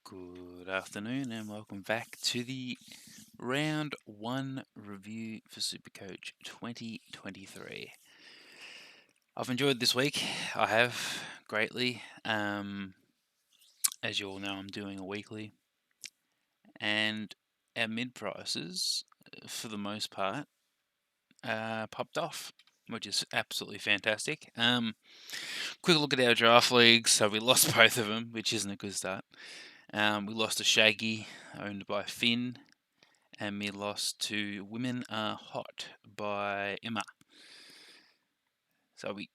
Good afternoon and welcome back to the round 1 review for Supercoach 2023. I've enjoyed this week. I have greatly. As you all know, I'm doing a weekly, and our mid prices, for the most part, popped off, which is absolutely fantastic. Quick look at our draft leagues. So we lost both of them, which isn't a good start. We lost to Shaggy, owned by Finn, and we lost to Women Are Hot by Emma. So we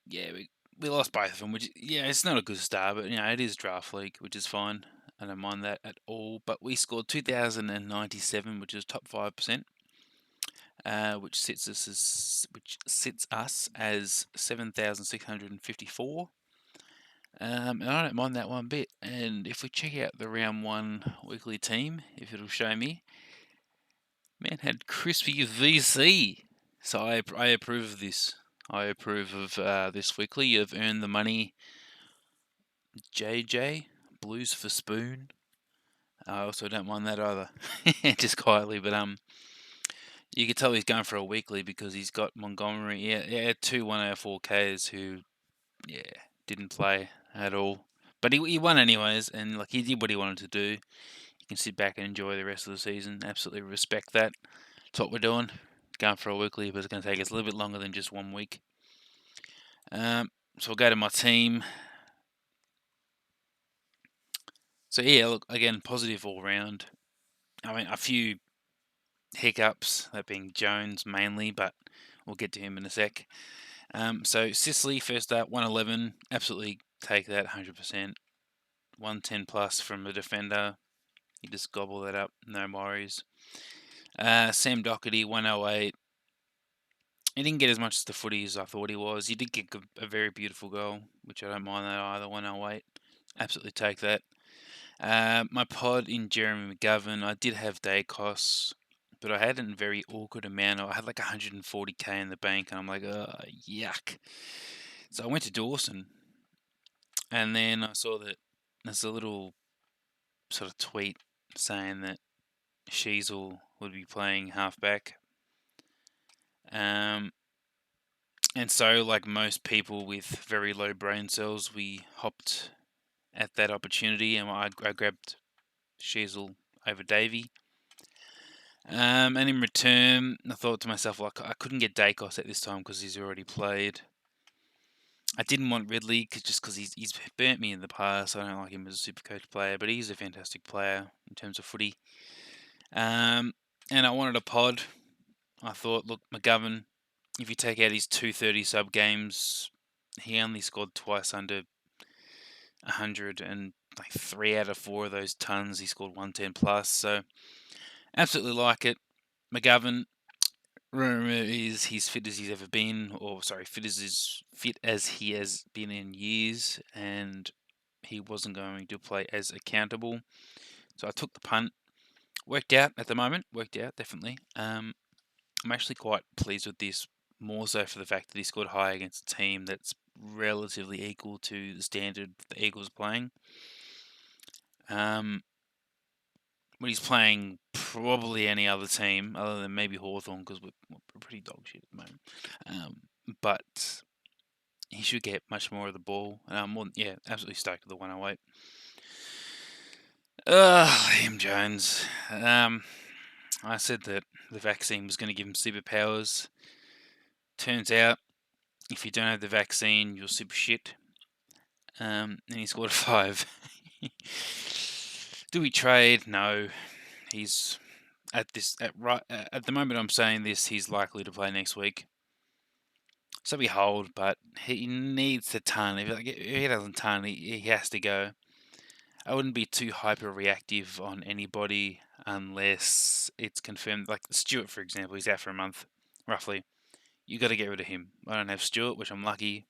lost both of them, which it's not a good start, but it is draft league, which is fine. I don't mind that at all. But we scored 2,097, which is top 5%, which sits us as 7,654. And I don't mind that one bit. And if we check out the round 1 weekly team, if it'll show me, man had crispy VC. So I approve of this. I approve of this weekly. You've earned the money. JJ, Blues for Spoon. I also don't mind that either. Just quietly, but you can tell he's going for a weekly because he's got Montgomery. Yeah, 2 104Ks who didn't play at all. But he won anyways, and he did what he wanted to do. You can sit back and enjoy the rest of the season. Absolutely respect that. That's what we're doing. Going for a weekly, but it's going to take us a little bit longer than just 1 week. So I'll go to my team. So look, again, positive all round. I mean, a few hiccups, that being Jones mainly, but we'll get to him in a sec. So Sicily, first up, 111, absolutely take that 100%. 110 plus from a defender. You just gobble that up, no worries. Sam Doherty, 108. He didn't get as much as the footy as I thought he was. He did get a very beautiful goal, which I don't mind that either, 108. Absolutely take that. My pod in Jeremy McGovern, I did have day costs, but I had a very awkward amount. I had 140k in the bank, and I'm like, yuck. So I went to Dawson, and then I saw that there's a little sort of tweet saying that Sheasel would be playing halfback. And so, like most people with very low brain cells, we hopped at that opportunity, and I grabbed Sheasel over Davey. And in return, I thought to myself, I couldn't get Dacos at this time because he's already played. I didn't want Ridley just because he's burnt me in the past. I don't like him as a Supercoach player, but he's a fantastic player in terms of footy. And I wanted a pod. I thought, look, McGovern, if you take out his 230 sub games, he only scored twice under 100, and 3 out of 4 of those tons he scored 110 plus. So absolutely like it. McGovern, rumor is he's fit as he's ever been, fit as he has been in years, and he wasn't going to play as accountable. So I took the punt. Worked out at the moment. Worked out definitely. I'm actually quite pleased with this, more so for the fact that he scored high against a team that's relatively equal to the standard the Eagles are playing. When he's playing probably any other team other than maybe Hawthorn, because we're pretty dog shit at the moment. But he should get much more of the ball. Absolutely stoked with the 108. Liam Jones. I said that the vaccine was going to give him superpowers. Turns out, if you don't have the vaccine, you're super shit. And he scored a 5. Do we trade? No. He's at the moment I'm saying this, he's likely to play next week. So we hold, but he needs to ton. If he doesn't ton, he has to go. I wouldn't be too hyper reactive on anybody unless it's confirmed. Like Stewart, for example, he's out for a month, roughly. You got to get rid of him. I don't have Stewart, which I'm lucky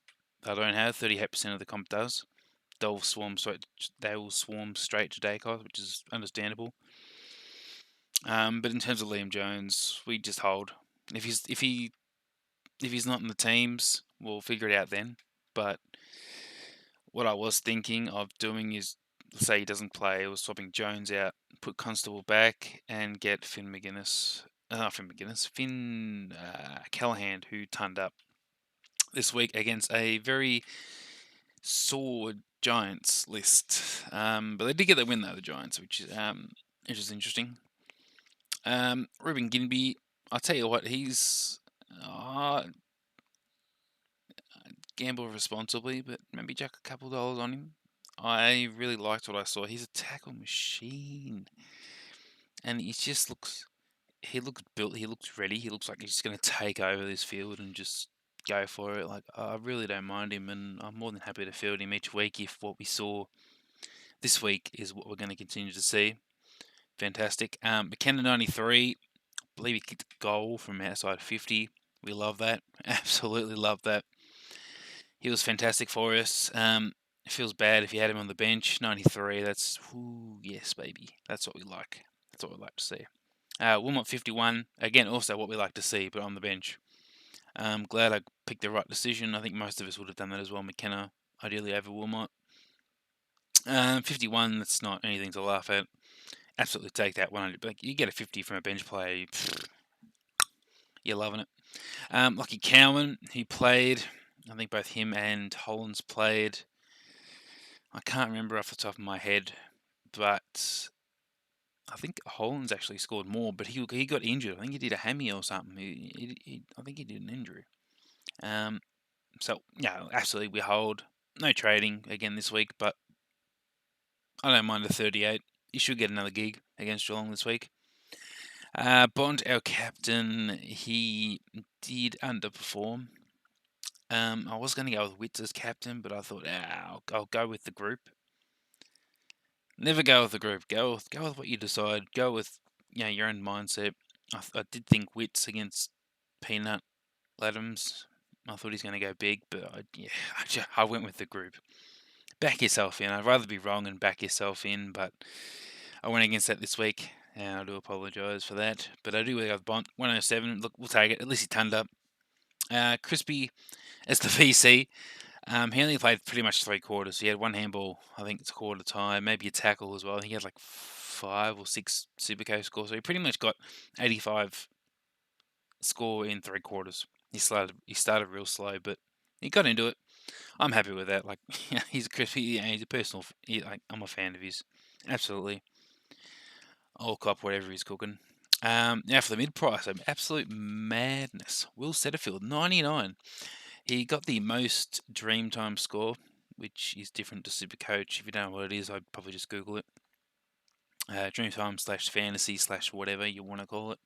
I don't have. 38% of the comp does. They will swarm straight to Dacos, which is understandable. But in terms of Liam Jones, we just hold. If he's not in the teams, we'll figure it out then. But what I was thinking of doing is say he doesn't play, or swapping Jones out, put Constable back, and get Finn Callahan, who turned up this week against a very sore Giants list. But they did get the win though, the Giants, which is interesting. Ruben Ginby, I'll tell you what, he's gamble responsibly, but maybe jack a couple dollars on him. I really liked what I saw. He's a tackle machine, and he just looks. He looks built. He looks ready. He looks like he's just going to take over this field and just go for it. Like, I really don't mind him, and I'm more than happy to field him each week if what we saw this week is what we're going to continue to see. Fantastic. McKenna 93. I believe he kicked a goal from outside 50. We love that. Absolutely love that. He was fantastic for us. It feels bad if you had him on the bench. 93, that's, yes, baby. That's what we like. That's what we like to see. Wilmot 51, again, also what we like to see, but on the bench. Glad I picked the right decision. I think most of us would have done that as well. McKenna, ideally over Wilmot. 51, that's not anything to laugh at. Absolutely take that 100. Like, you get a 50 from a bench player, you're loving it. Lucky Cowan, he played. I think both him and Hollands played. I can't remember off the top of my head, but I think Hollands actually scored more, but he got injured. I think he did a hammy or something. I think he did an injury. So, yeah, absolutely, we hold. No trading again this week, but I don't mind the 38. You should get another gig against Geelong this week. Bond, our captain, he did underperform. I was going to go with Witts as captain, but I thought, I'll go with the group. Never go with the group. Go with what you decide. Go with your own mindset. I did think Witts against Peanut Ladhams. I thought he's going to go big, but I went with the group. Back yourself in. I'd rather be wrong and back yourself in, but I went against that this week, and I do apologise for that. But I do go with Bont. 107. Look, we'll take it. At least he turned up. Crispy as the VC. He only played pretty much 3 quarters. He had 1 handball, I think it's a quarter time, maybe a tackle as well. He had like 5 or 6 Supercoach scores. So he pretty much got 85 score in 3 quarters. He started real slow, but he got into it. I'm happy with that. Like, he's a crispy. He's a personal. I'm a fan of his. Absolutely. I'll cop whatever he's cooking. Now for the mid price, absolute madness. Will Setterfield 99. He got the most Dreamtime score, which is different to Supercoach. If you don't know what it is, I'd probably just Google it. Dreamtime / fantasy / whatever you want to call it.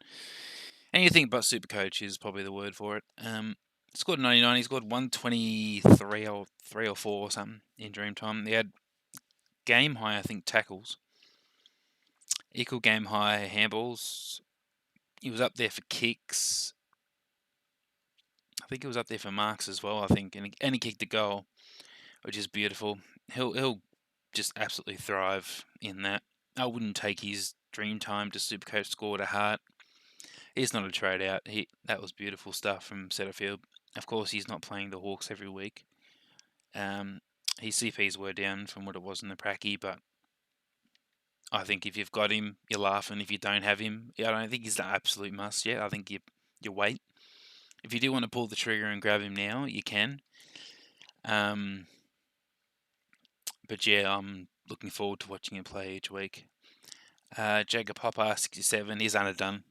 Anything but Supercoach is probably the word for it. Scored 99. He scored 123 or 3 or 4 or something in Dreamtime. He had game high, I think, tackles. Equal game high handballs. He was up there for kicks. I think he was up there for marks as well, I think. And he kicked a goal, which is beautiful. He'll just absolutely thrive in that. I wouldn't take his Dreamtime to Supercoach score to heart. He's not a trade out. That was beautiful stuff from Setterfield. Of course, he's not playing the Hawks every week. His CPs were down from what it was in the Pracky, but I think if you've got him, you're laughing. If you don't have him, I don't think he's the absolute must yet. I think you wait. If you do want to pull the trigger and grab him now, you can. But yeah, I'm looking forward to watching him play each week. Jacob Hopper, 67, he's underdone.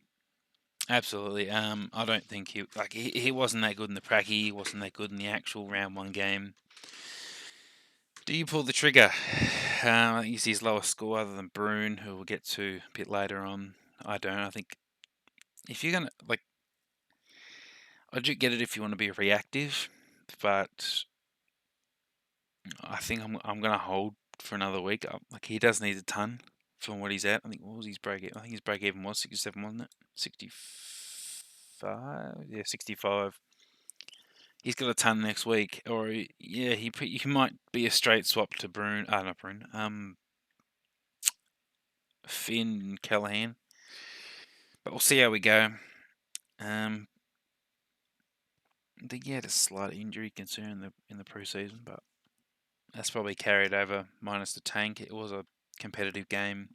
Absolutely. I don't think he wasn't that good in the Pracky. He wasn't that good in the actual round 1 game. Do you pull the trigger? I think he's his lowest score other than Bruin, who we'll get to a bit later on. I don't. I think if you're going to, I do get it if you want to be reactive, but I think I'm going to hold for another week. He does need a ton from what he's at. I think, what was his break even? I think his break even was 67, wasn't it? 65? Yeah, 65. He's got a ton next week, or he might be a straight swap to Bruin. Not Bruin. Finn Callahan. But we'll see how we go. I think he had a slight injury concern in the preseason, but That's probably carried over minus the tank. It was a competitive game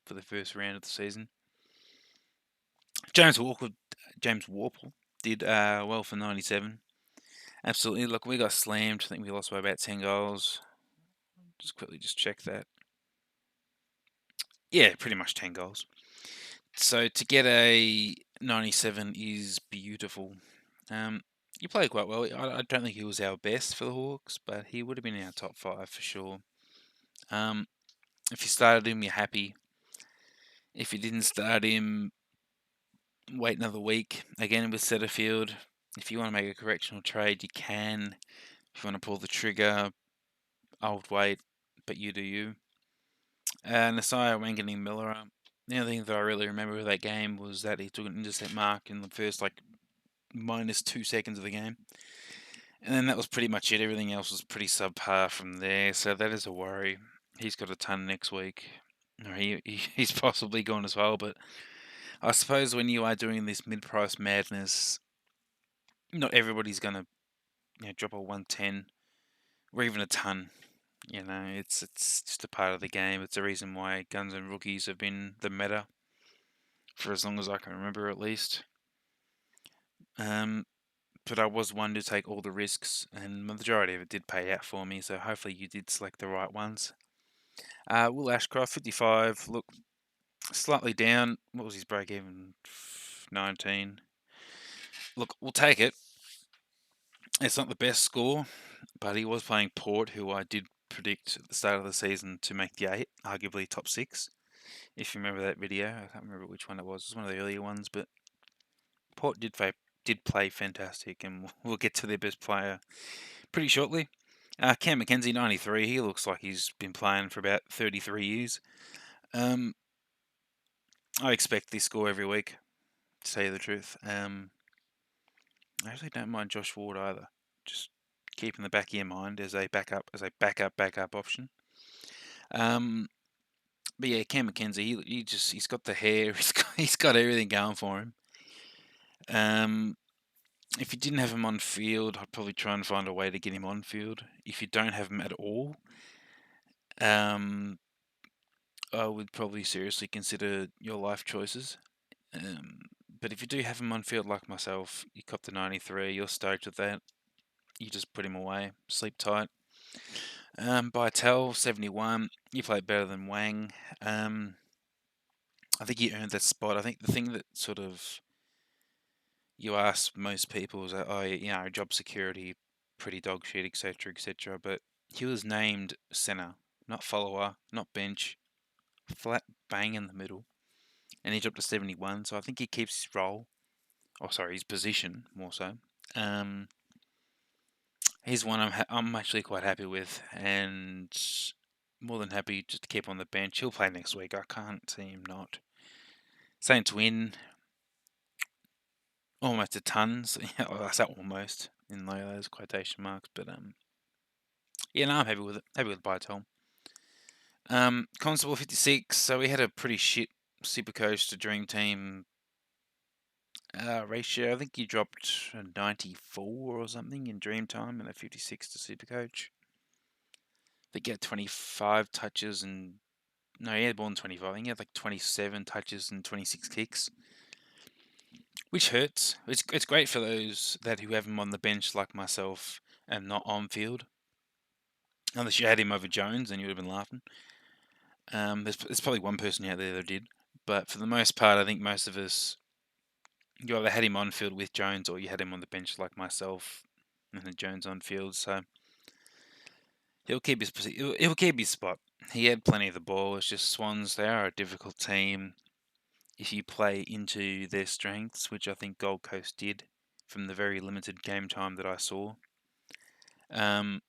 for the first round of the season. James Warple did well for 97. Absolutely. Look, we got slammed. I think we lost by about 10 goals. Just quickly check that. Yeah, pretty much 10 goals. So to get a 97 is beautiful. He played quite well. I don't think he was our best for the Hawks, but he would have been in our top 5 for sure. If you started him, you're happy. If you didn't start him, wait another week. Again, with Setterfield, if you want to make a correctional trade, you can. If you want to pull the trigger, I would wait, but you do you. Nasiah Wangan Miller. The only thing that I really remember of that game was that he took an intercept mark in the first minus 2 seconds of the game. And then that was pretty much it. Everything else was pretty subpar from there. So that is a worry. He's got a ton next week. He's possibly gone as well. But I suppose when you are doing this mid-price madness, not everybody's going to drop a 110 or even a ton. It's just a part of the game. It's a reason why guns and rookies have been the meta for as long as I can remember, at least. But I was one to take all the risks, and the majority of it did pay out for me. So hopefully you did select the right ones. Will Ashcroft, 55. Look, slightly down. What was his break even? 19. Look, we'll take it. It's not the best score, but he was playing Port, who I did predict at the start of the season to make the 8, arguably top 6. If you remember that video, I can't remember which one it was. It was one of the earlier ones, but Port did play fantastic, and we'll get to their best player pretty shortly. Cam McKenzie, 93. He looks like he's been playing for about 33 years. I expect this score every week, to tell you the truth. I actually don't mind Josh Ward either. Just keep in the back of your mind as a backup option. But yeah, Cam McKenzie, he's got the hair, he's got everything going for him. If you didn't have him on field, I'd probably try and find a way to get him on field. If you don't have him at all, I would probably seriously consider your life choices. But if you do have him on field like myself, you cop the 93, you're stoked with that. You just put him away, sleep tight. Bytel, 71. You played better than Wang. I think you earned that spot. I think the thing that sort of you ask most people is that, job security, pretty dog shit, etc., etc. But he was named centre, not follower, not bench, flat bang in the middle, and he dropped to 71. So I think he keeps his role, his position more so. He's one I'm actually quite happy with, and more than happy just to keep on the bench. He'll play next week. I can't see him not. Saints win. Almost a ton. So, I say almost in those quotation marks, but I'm happy with it. Happy with Bytel. Constable 56. So we had a pretty shit Supercoach to Dream Team ratio. I think you dropped a 94 or something in Dream Time and a 56 to Supercoach. They get 25 touches and no, he had more than 25. I think he had 27 touches and 26 kicks, which hurts. It's great for those who have him on the bench like myself and not on field. Unless you had him over Jones, then you would have been laughing. There's probably one person out there that did, but for the most part, I think most of us, you either had him on field with Jones or you had him on the bench like myself, and then Jones on field. So he'll keep his spot. He had plenty of the ball. It's just Swans. They are a difficult team. If you play into their strengths, which I think Gold Coast did from the very limited game time that I saw. But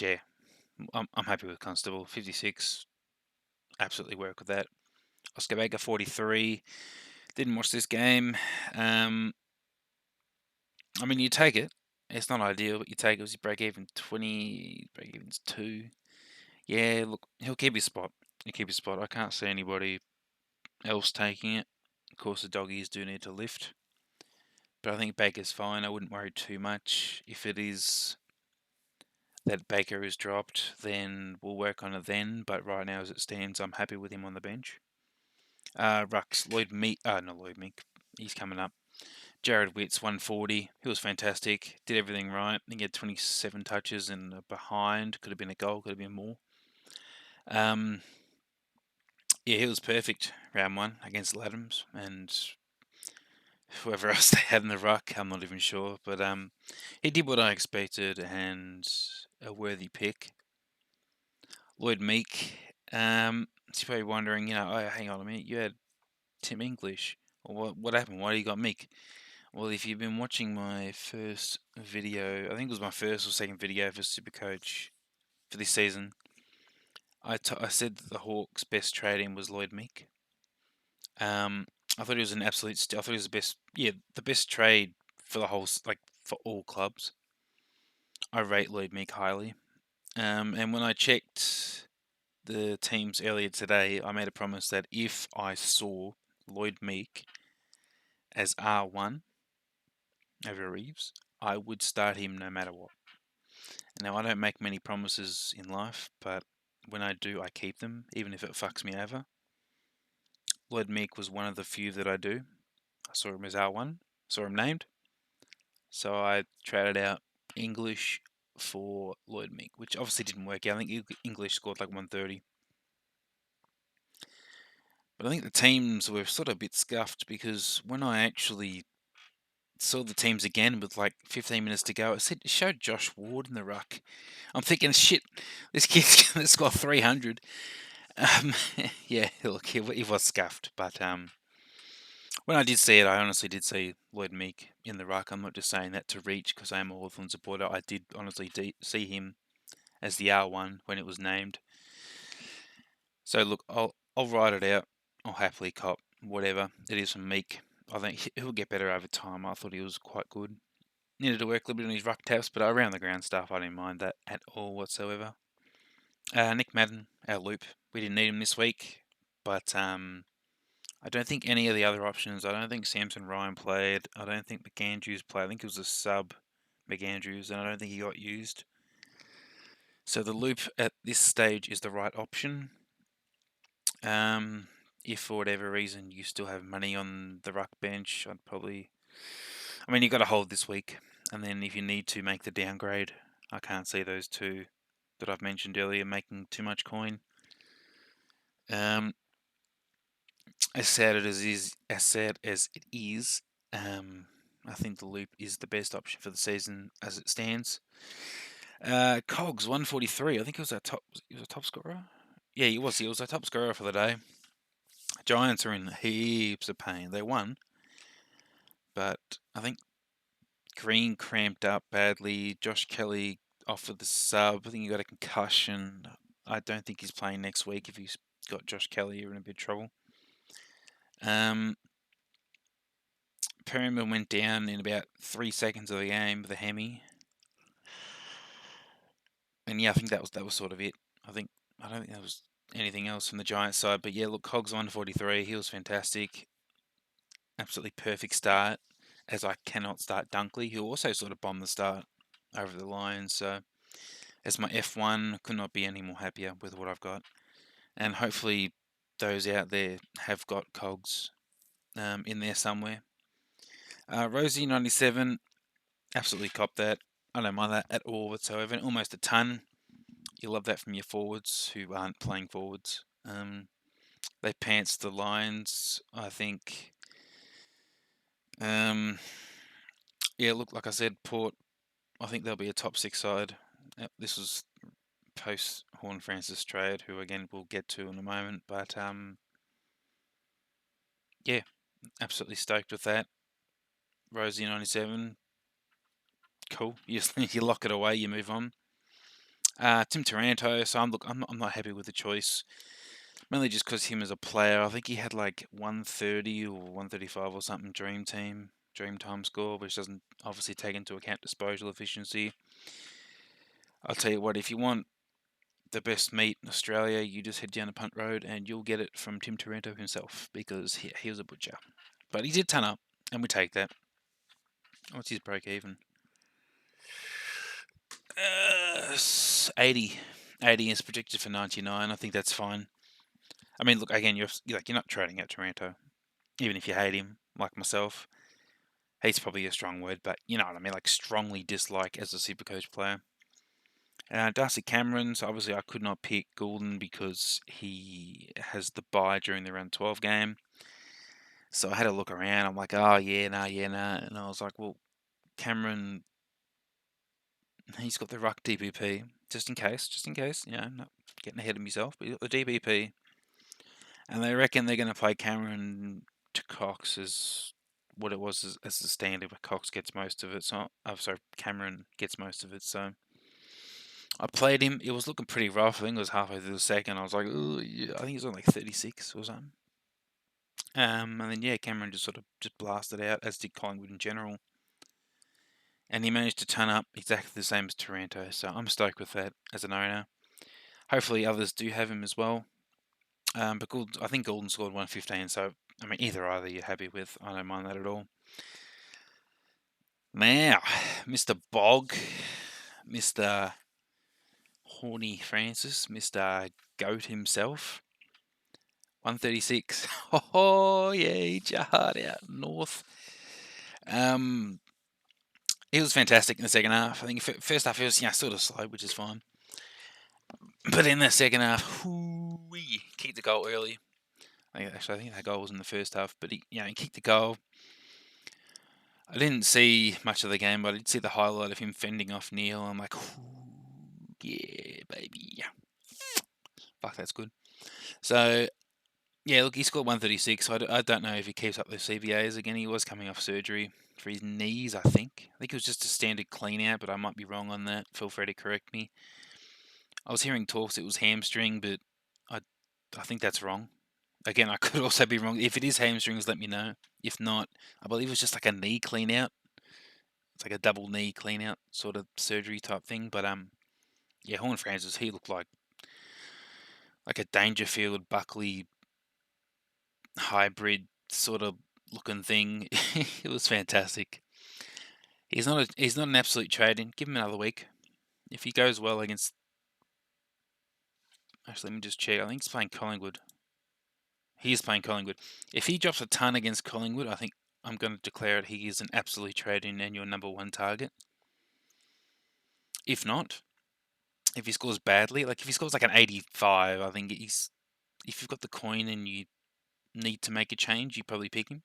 yeah, I'm happy with Constable. 56, absolutely work with that. Oscar Baker, 43. Didn't watch this game. You take it. It's not ideal, but you take it. Was he break even 20? Break even's 2. Yeah, look, he'll keep his spot. I can't see anybody else taking it. Of course, the doggies do need to lift. But I think Baker's fine. I wouldn't worry too much. If it is that Baker is dropped, then we'll work on it then. But right now, as it stands, I'm happy with him on the bench. Ruck's not Lloyd Meek. He's coming up. Jared Witt's 140. He was fantastic. Did everything right. He had 27 touches and a behind. Could have been a goal. Could have been more. Yeah, he was perfect round one against Ladhams and whoever else they had in the ruck. I'm not even sure, but he did what I expected and a worthy pick. Lloyd Meek. You're probably wondering, oh, hang on a minute, you had Tim English. Or what happened? Why do you got Meek? Well, if you've been watching my first video, I think it was my first or second video for Supercoach for this season, I said that the Hawks' best trading was Lloyd Meek. I thought he was an absolute. I thought he was the best. Yeah, the best trade for the whole, like for all clubs. I rate Lloyd Meek highly. And when I checked the teams earlier today, I made a promise that if I saw Lloyd Meek as R1 over Reeves, I would start him no matter what. Now, I don't make many promises in life, but when I do, I keep them, even if it fucks me over. Lloyd Meek was one of the few that I do. I saw him as R1, saw him named, so I traded out English for Lloyd Meek, which obviously didn't work out. I think English scored like 130. But I think the teams were sort of a bit scuffed because when I actually saw the teams again with like 15 minutes to go, it showed Josh Ward in the ruck. I'm thinking, shit, this kid's going to score 300. Yeah, look, he was scuffed. But when I did see it, I honestly did see Lloyd Meek in the ruck. I'm not just saying that to reach because I am a Hawthorn supporter. I did honestly see him as the R1 when it was named. So look, I'll write it out. I'll happily cop whatever it is from Meek. I think he'll get better over time. I thought he was quite good. Needed to work a little bit on his ruck taps, but around the ground stuff, I didn't mind that at all whatsoever. Nick Madden, our loop. We didn't need him this week, but I don't think any of the other options. I don't think Samson Ryan played. I don't think McAndrews played. I think it was a sub McAndrews, and I don't think he got used. So the loop at this stage is the right option. If for whatever reason you still have money on the ruck bench, I'd probably. I mean, you got to hold this week, and then if you need to make the downgrade, I can't see those two that I've mentioned earlier making too much coin. As sad as it is, I think the loop is the best option for the season as it stands. Cogs 143. I think he was our top. He was a top scorer. Yeah, he was. He was our top scorer for the day. Giants are in heaps of pain. They won, but I think Green cramped up badly. Josh Kelly off with the sub. I think he got a concussion. I don't think he's playing next week. If he's got Josh Kelly, you're in a bit of trouble. Perryman went down in about 3 seconds of the game with a hammy. And yeah, I think that was sort of it. I don't think there was anything else from the Giants side. But yeah, look, Cogs 143. He was fantastic. Absolutely perfect start. As I cannot start Dunkley, who also sort of bombed the start over the line. So as my F1, could not be any more happier with what I've got. And hopefully those out there have got Cogs in there somewhere. Rosie 97, absolutely copped that. I don't mind that at all whatsoever. Almost a ton. You love that from your forwards who aren't playing forwards. They pants the Lions, I think. Yeah, look, like I said, Port, I think they'll be a top 6 side. This was post Horn Francis trade, who again we'll get to in a moment. But yeah, absolutely stoked with that. Rosie 97, cool. You lock it away, you move on. Tim Taranto, so I'm not happy with the choice. Mainly just because him as a player, I think he had like 130 or 135 or something dream time score, which doesn't obviously take into account disposal efficiency. I'll tell you what, if you want the best meat in Australia, you just head down the punt road and you'll get it from Tim Taranto himself because he was a butcher. But he did turn up, and we take that. What's his break even? 80. 80 is predicted for 99. I think that's fine. I mean, look, again, you're not trading out Taranto, even if you hate him, like myself. Hate's probably a strong word, but you know what I mean, like strongly dislike as a Supercoach player. Darcy Cameron, so obviously I could not pick Goulden because he has the bye during the round 12 game. So I had to look around. I'm like, oh, yeah, nah. And I was like, well, Cameron, he's got the Ruck DBP, just in case, you know, not getting ahead of myself, but he's got the DBP. And they reckon they're going to play Cameron to Cox as what it was as the standard, where Cox gets most of it. So, I'm sorry, Cameron gets most of it. So I played him. It was looking pretty rough. I think it was halfway through the second. I was like, oh, yeah. I think he was on like 36 or something. And then yeah, Cameron just sort of just blasted out, as did Collingwood in general. And he managed to turn up exactly the same as Taranto. So I'm stoked with that as an owner. Hopefully others do have him as well. But I think Goulden scored 115, so I mean either you're happy with. I don't mind that at all. Now, Mr. Bog, Mr. Horny Francis, Mr. Goat himself, 136. Oh yeah, eat your heart out, North. He was fantastic in the second half. I think first half he was sort of slow, which is fine. But in the second half, he kicked the goal early. I think that goal was in the first half, but he kicked the goal. I didn't see much of the game, but I did see the highlight of him fending off Neil. I'm like, yeah, baby. Fuck, that's good. So, yeah, look, he scored 136. So I don't know if he keeps up the CBAs again. He was coming off surgery for his knees, I think. I think it was just a standard clean out, but I might be wrong on that. Feel free to correct me. I was hearing talks it was hamstring, but I think that's wrong. Again, I could also be wrong. If it is hamstrings, let me know. If not, I believe it was just like a knee clean out. It's like a double knee clean out sort of surgery type thing. But yeah, Horn Francis, he looked like a Dangerfield Buckley hybrid sort of looking thing. It was fantastic. He's not an absolute trade-in. Give him another week. If he goes well against, actually, let me just check. I think he's playing Collingwood. He is playing Collingwood. If he drops a ton against Collingwood, I think I'm going to declare it. He is an absolute trade-in and your number one target. If not, if he scores badly, like if he scores like an 85, I think if you've got the coin and you need to make a change, you probably pick him.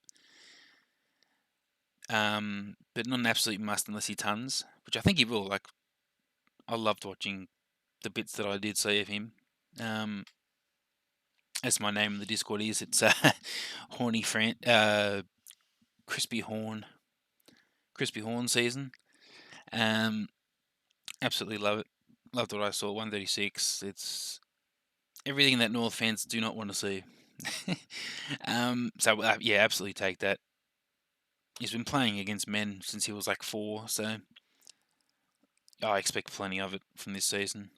But not an absolute must unless he tons, which I think he will. Like, I loved watching the bits that I did see of him. As my name in the Discord is, it's Horny Crispy Horn season. Absolutely love it. Loved what I saw. 136. It's everything that North fans do not want to see. So yeah, absolutely take that. He's been playing against men since he was like 4, so I expect plenty of it from this season.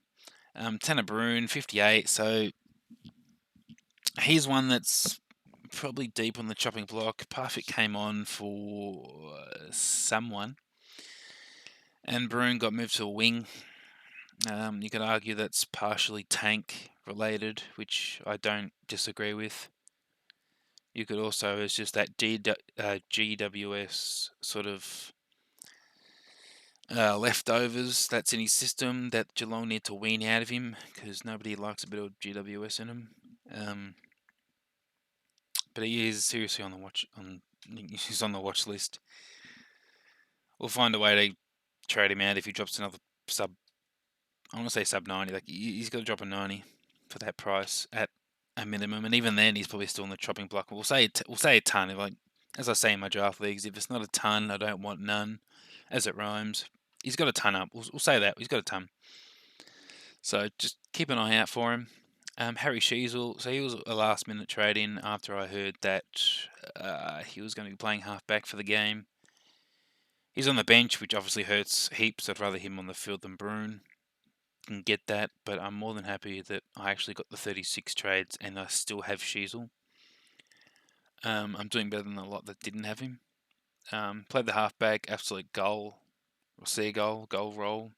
Tanner Bruhn, 58. So he's one that's probably deep on the chopping block. Parfit came on for someone, and Bruhn got moved to a wing. You could argue that's partially tank related, which I don't disagree with. You could also, it's just that GWS sort of leftovers that's in his system that Geelong need to wean out of him because nobody likes a bit of GWS in him. But he is seriously on the watch. He's on the watch list. We'll find a way to trade him out if he drops another sub. I want to say sub 90. Like he's got to drop a 90 for that price at a minimum, and even then he's probably still in the chopping block. We'll say a ton. If as I say in my draft leagues, if it's not a ton, I don't want none, as it rhymes. He's got a ton up. We'll say that he's got a ton. So just keep an eye out for him. Harry Sheasel, so he was a last-minute trade-in after I heard that he was going to be playing half-back for the game. He's on the bench, which obviously hurts heaps. I'd rather him on the field than Bruhn. Can get that, but I'm more than happy that I actually got the 36 trades and I still have Sheasel. I'm doing better than a lot that didn't have him. Played the half-back, absolute goal, or seagull, goal roll.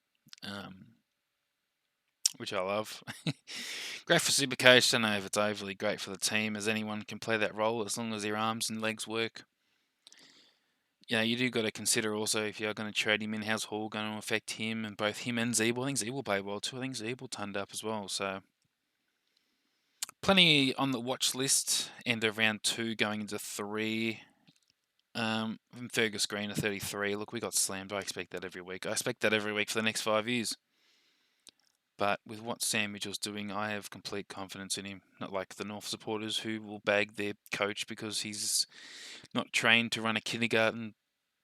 which I love. Great for Supercoach. Don't know if it's overly great for the team, as anyone can play that role as long as their arms and legs work. Yeah, you do got to consider also if you're going to trade him in, how's Hall going to affect him and both him and Zeeble. I think Zeeble played well too. I think Zeeble turned up as well. So plenty on the watch list. End of round 2 going into 3. Fergus Green at 33. Look, we got slammed. I expect that every week. I expect that every week for the next 5 years. But with what Sam Mitchell's doing, I have complete confidence in him. Not like the North supporters who will bag their coach because he's not trained to run a kindergarten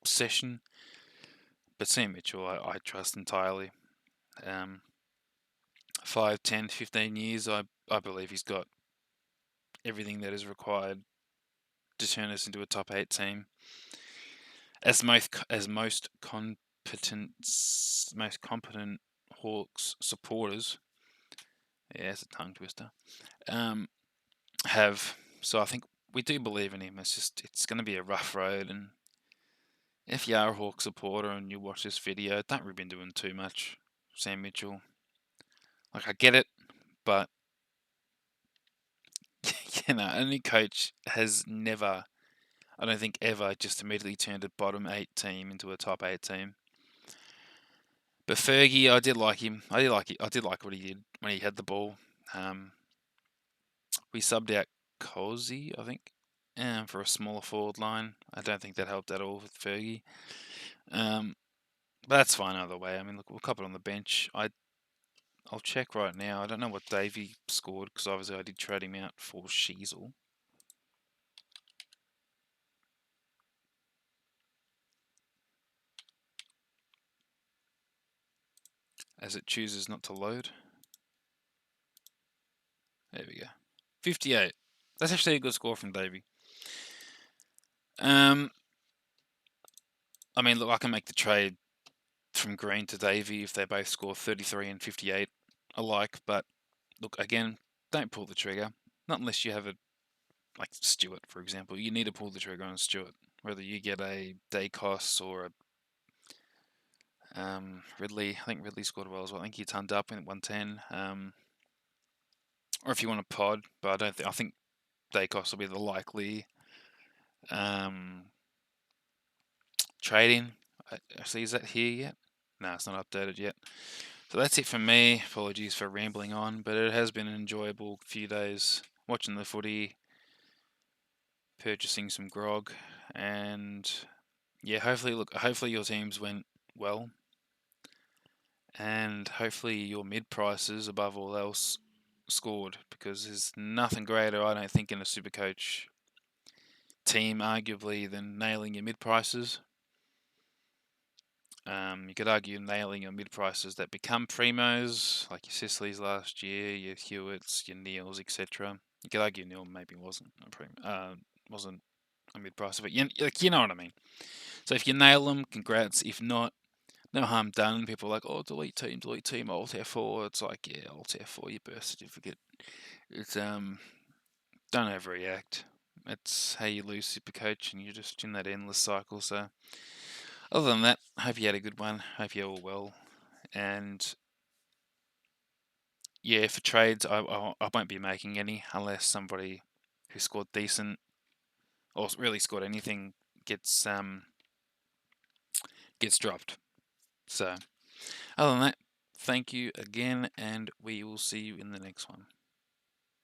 session. But Sam Mitchell, I trust entirely. 5, 10, 15 years, I believe he's got everything that is required to turn us into a top 8 team. As most competent Hawks supporters, yeah, it's a tongue twister, have. So I think we do believe in him. It's going to be a rough road, and if you are a Hawk supporter and you watch this video, don't really be doing too much, Sam Mitchell. Like, I get it, but any coach has never, I don't think ever, just immediately turned a bottom 8 team into a top 8 team. But Fergie, I did like him. I did like what he did when he had the ball. We subbed out Cozy, I think, for a smaller forward line. I don't think that helped at all with Fergie. But that's fine either way. I mean, look, we'll cop it on the bench. I'll check right now. I don't know what Davey scored because obviously I did trade him out for Sheasel. As it chooses not to load. There we go. 58. That's actually a good score from Davey. I mean, look, I can make the trade from Green to Davey if they both score 33 and 58 alike. But look, again, don't pull the trigger. Not unless you have a, like Stewart, for example. You need to pull the trigger on Stewart. Whether you get a Dacos or a Ridley. I think Ridley scored well as well. I think he turned up in 110. Or if you want a pod, but I don't think. I think Dacos will be the likely trade-in. Actually, is that here yet? No, it's not updated yet. So that's it from me. Apologies for rambling on, but it has been an enjoyable few days watching the footy, purchasing some grog, and yeah, hopefully your teams went well, and hopefully your mid prices above all else scored, because there's nothing greater, I don't think, in a Supercoach team, arguably, than nailing your mid prices. You could argue nailing your mid prices that become primos, like your Sicilies last year, your Hewitts, your Neils, etc. You could argue Neil maybe wasn't a mid pricer, but you know what I mean. So if you nail them, congrats. If not, no harm done. People are like, oh, delete team, Alt F4. It's like, yeah, Alt F4, your birth certificate. It's don't overreact. It's how you lose Supercoach, and you're just in that endless cycle. So other than that, hope you had a good one. Hope you're all well. And yeah, for trades, I won't be making any unless somebody who scored decent or really scored anything gets dropped. So other than that, thank you again, and we will see you in the next one.